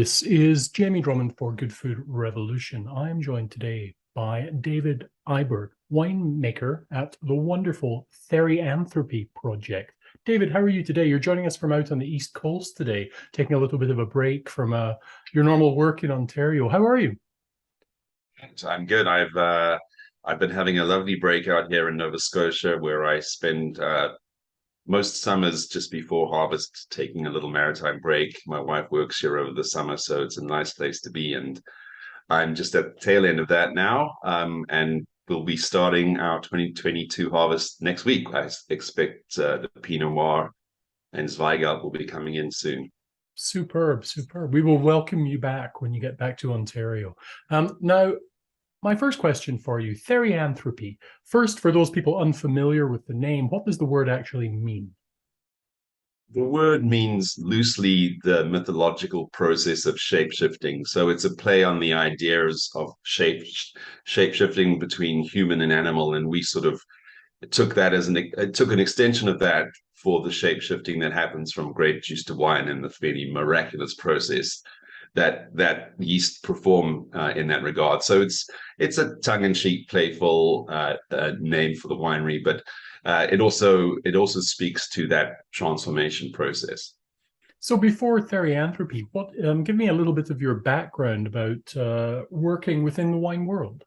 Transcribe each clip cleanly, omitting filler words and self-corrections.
This is Jamie Drummond for Good Food Revolution. I'm joined today by David Eiberg, winemaker at the wonderful Therianthropy project. David, how are you today? You're joining us from out on the East Coast today, taking a little bit of a break from your normal work in Ontario. How are you? I'm good. I've been having a lovely break out here in Nova Scotia, where I spend most summers just before harvest taking a little maritime break. My wife works here over the summer, so it's a nice place to be. And I'm just at the tail end of that now, and we'll be starting our 2022 harvest next week. I expect the Pinot Noir and Zweigelt will be coming in soon. Superb, superb. We will welcome you back when you get back to Ontario. Now, my first question for you, Therianthropy. First, for those people unfamiliar with the name, what does the word actually mean? The word means loosely the mythological process of shape-shifting. So it's a play on the ideas of shape-shifting between human and animal. And we sort of took that as took an extension of that for the shape-shifting that happens from grape juice to wine, and the fairly miraculous process that yeast perform in that regard. So it's a tongue-in-cheek, playful name for the winery, but it also speaks to that transformation process. So before Therianthropy, give me a little bit of your background about working within the wine world.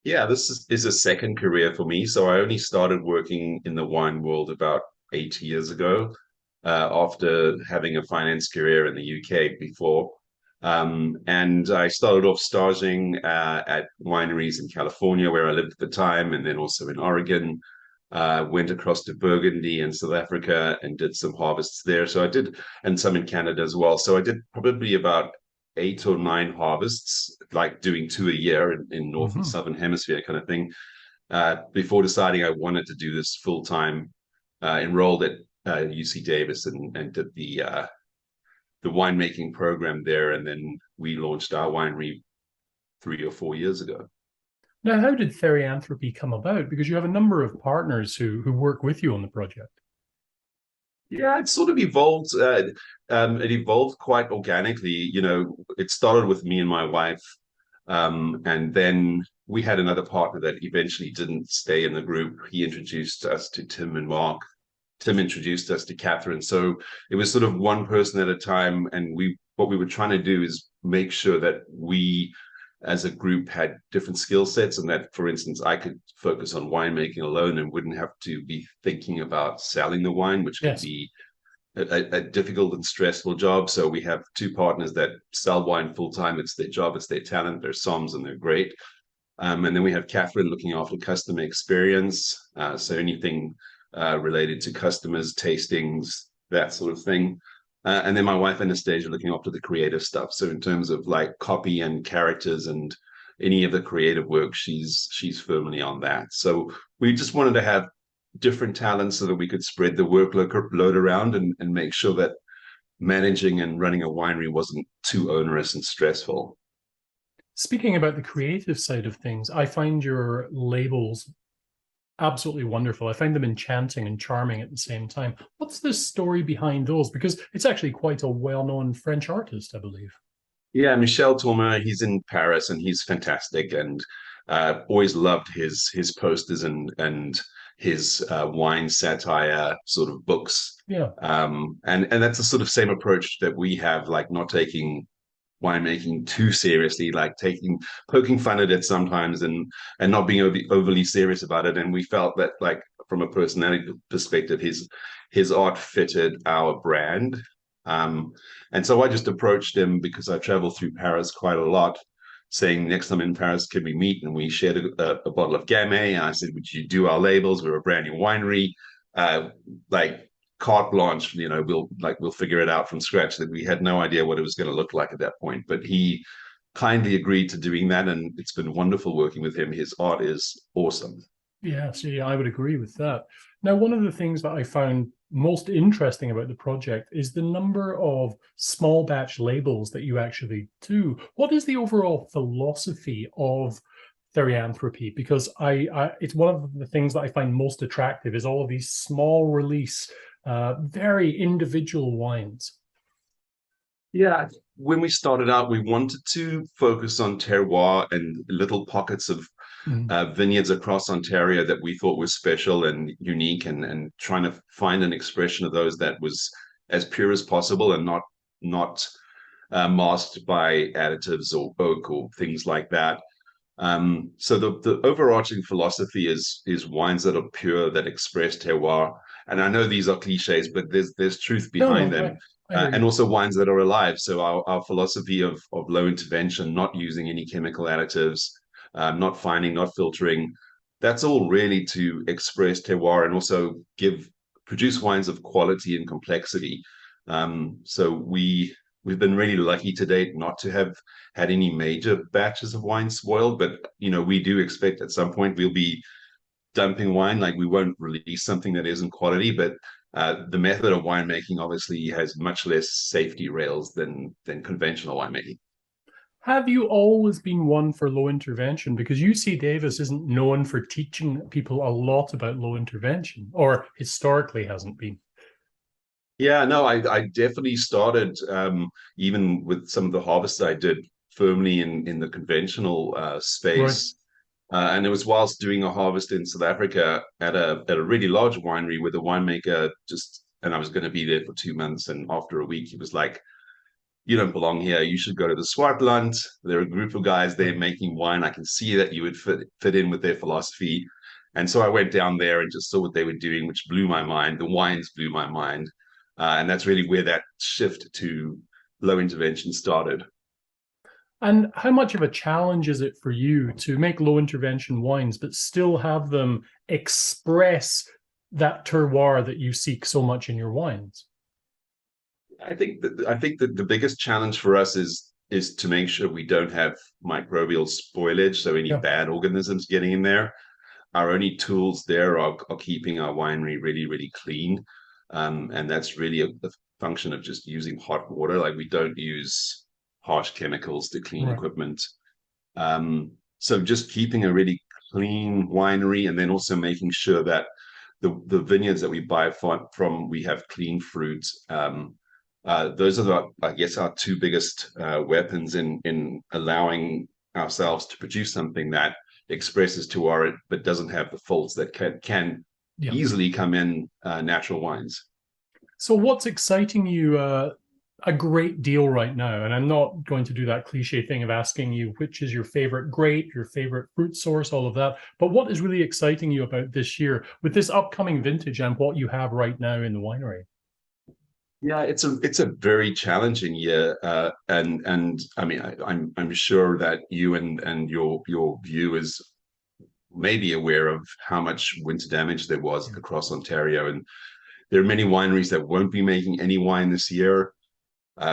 Yeah, this is a second career for me. So I only started working in the wine world about 8 years ago, after having a finance career in the UK before. And I started off staging at wineries in California, where I lived at the time, and then also in Oregon. Went across to Burgundy and South Africa and did some harvests there. So I did, and some in Canada as well. So I did probably about 8 or 9 harvests, like doing 2 a year in North and Southern Hemisphere kind of thing, before deciding I wanted to do this full time. Enrolled at UC Davis and did the winemaking program there, and then we launched our winery 3 or 4 years ago. Now, how did Therianthropy come about? Because you have a number of partners who work with you on the project. Yeah, it sort of evolved. It evolved quite organically. You know, it started with me and my wife, and then we had another partner that eventually didn't stay in the group. He introduced us to Tim and Mark. Tim introduced us to Catherine. So it was sort of one person at a time. And what we were trying to do is make sure that we as a group had different skill sets, and that, for instance, I could focus on winemaking alone and wouldn't have to be thinking about selling the wine, which could be a difficult and stressful job. So we have two partners that sell wine full time. It's their job, it's their talent, they're somms, and they're great. And then we have Catherine looking after customer experience. So anything related to customers, tastings, that sort of thing. And then my wife Anastasia looking after the creative stuff. So in terms of like copy and characters and any of the creative work, she's firmly on that. So we just wanted to have different talents so that we could spread the workload around and make sure that managing and running a winery wasn't too onerous and stressful. Speaking about the creative side of things, I find your labels absolutely wonderful. I find them enchanting and charming at the same time. What's the story behind those? Because it's actually quite a well-known French artist, I believe. Yeah, Michel Tourmer, he's in Paris and he's fantastic, and always loved his posters and his wine satire sort of books. Yeah. And that's the sort of same approach that we have, like not taking winemaking too seriously, like poking fun at it sometimes, and not being overly serious about it. And we felt that, like, from a personality perspective, his art fitted our brand. And so I just approached him because I travel through Paris quite a lot, saying, next time in Paris, can we meet? And we shared a bottle of Gamay. And I said, would you do our labels? We're a brand new winery. Like, carte blanche, you know, we'll figure it out from scratch. That we had no idea what it was going to look like at that point, but he kindly agreed to doing that, and it's been wonderful working with him. His art is awesome. Yeah, see, I would agree with that. Now, one of the things that I found most interesting about the project is the number of small batch labels that you actually do. What is the overall philosophy of Therianthropy? Because it's one of the things that I find most attractive is all of these small release, very individual wines. Yeah, when we started out, we wanted to focus on terroir and little pockets of Mhm. vineyards across Ontario that we thought were special and unique, and trying to find an expression of those that was as pure as possible and not masked by additives or oak or things like that. So the overarching philosophy is wines that are pure, that express terroir. And I know these are cliches, but there's truth No, behind no, them. I hear And you. also wines that are alive. So our philosophy of low intervention, not using any chemical additives, not fining, not filtering, that's all really to express terroir and also produce wines of quality and complexity. So we've been really lucky to date not to have had any major batches of wine spoiled, but we do expect at some point we'll be dumping wine. Like we won't release something that isn't quality, but the method of winemaking obviously has much less safety rails than conventional winemaking. Have you always been one for low intervention? Because UC Davis isn't known for teaching people a lot about low intervention, or historically hasn't been. Yeah, no, I definitely started even with some of the harvests I did firmly in the conventional Right. space. And it was whilst doing a harvest in South Africa at a really large winery with a winemaker and I was going to be there for 2 months. And after a week, he was like, "You don't belong here. You should go to the Swartland. There are a group of guys there Right. making wine. I can see that you would fit in with their philosophy." And so I went down there and just saw what they were doing, which blew my mind. The wines blew my mind. And that's really where that shift to low intervention started. And how much of a challenge is it for you to make low intervention wines, but still have them express that terroir that you seek so much in your wines? I think that the biggest challenge for us is to make sure we don't have microbial spoilage, so any Yeah. bad organisms getting in there. Our only tools there are keeping our winery really, really clean. And that's really a function of just using hot water. Like we don't use harsh chemicals to clean Right. equipment. So just keeping a really clean winery, and then also making sure that the vineyards that we buy from we have clean fruit. Those are I guess, our two biggest weapons in allowing ourselves to produce something that expresses terroir but doesn't have the faults that can Yeah. easily come in natural wines. So, what's exciting you a great deal right now? And I'm not going to do that cliche thing of asking you which is your favorite grape, your favorite fruit source, all of that. But what is really exciting you about this year with this upcoming vintage and what you have right now in the winery? Yeah, it's a very challenging year, and I mean I'm sure that you and your viewers may be aware of how much winter damage there was Yeah. across Ontario, and there are many wineries that won't be making any wine this year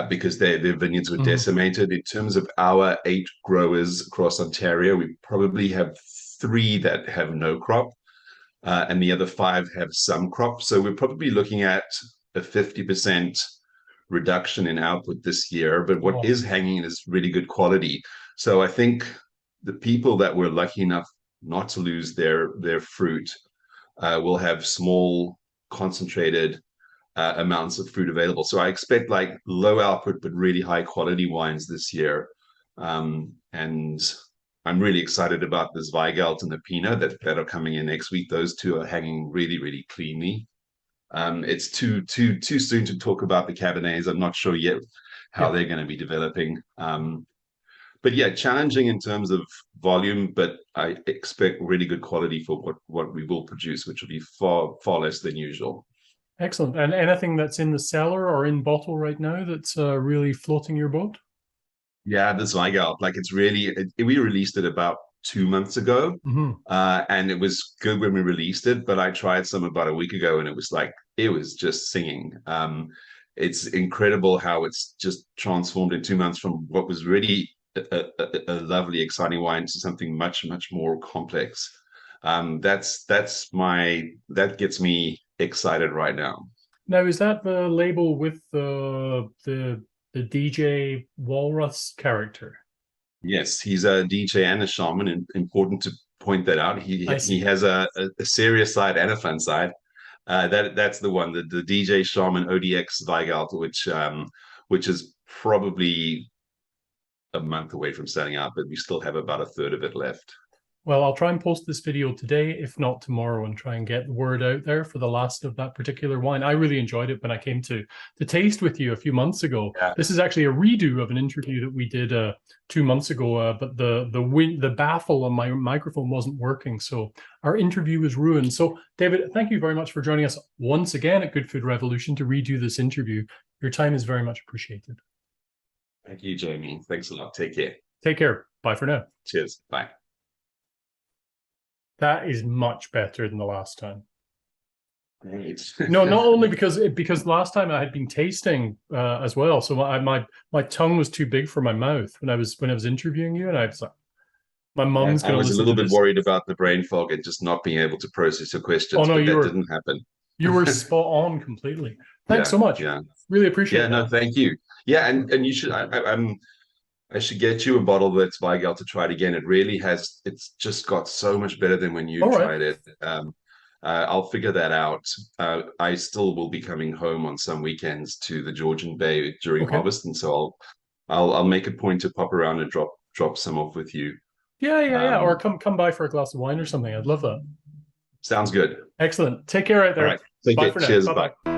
because their vineyards were Mhm. decimated. In terms of our 8 growers across Ontario, we probably have 3 that have no crop, and the other 5 have some crop. So we're probably looking at a 50% reduction in output this year. But what Oh, is hanging is really good quality. So I think the people that were lucky enough not to lose their fruit will have small, concentrated amounts of fruit available. So I expect like low output but really high quality wines this year. And I'm really excited about the Zweigelt and the Pinot that are coming in next week. Those two are hanging really, really cleanly. It's too soon to talk about the Cabernets. I'm not sure yet how yeah. they're going to be developing. But yeah, challenging in terms of volume, but I expect really good quality for what we will produce, which will be far less than usual. Excellent. And anything that's in the cellar or in bottle right now that's really floating your boat? Yeah, the Zweigelt, like we released it about 2 months ago, Hmm. and it was good when we released it. But I tried some about a week ago, and it was just singing. It's incredible how it's just transformed in 2 months from what was really a lovely, exciting wine to something much, much more complex. That gets me excited right now. Now, is that the label with the DJ Walrus character? Yes, he's a DJ and a shaman, and important to point that out. I He see. has a serious side and a fun side. That's the one, the DJ shaman ODX Weigelt, which is probably a month away from selling out, but we still have about a third of it left. Well, I'll try and post this video today, if not tomorrow, and try and get the word out there for the last of that particular wine. I really enjoyed it when I came to taste with you a few months ago. Yeah. This is actually a redo of an interview that we did 2 months ago, but the baffle on my microphone wasn't working, so our interview was ruined. So, David, thank you very much for joining us once again at Good Food Revolution to redo this interview. Your time is very much appreciated. Thank you, Jamie. Thanks a lot. Take care. Take care. Bye for now. Cheers. Bye. That is much better than the last time. Great. No, not only because last time I had been tasting as well, so my tongue was too big for my mouth when I was interviewing you, and I was like, my mum's going to listen. I was a little bit worried about the brain fog and just not being able to process your questions. Oh no, but that didn't happen. You were spot on completely. Thanks so much. Yeah, really appreciate it. Yeah, no, thank you. Yeah, and you should. I should get you a bottle of that Zweigelt to try it again. It really has. It's just got so much better than when you tried it. I'll figure that out. I still will be coming home on some weekends to the Georgian Bay during harvest, and so I'll make a point to pop around and drop some off with you. Yeah. Or come by for a glass of wine or something. I'd love that. Sounds good. Excellent. Take care out there. All right. Take care. Cheers. Bye.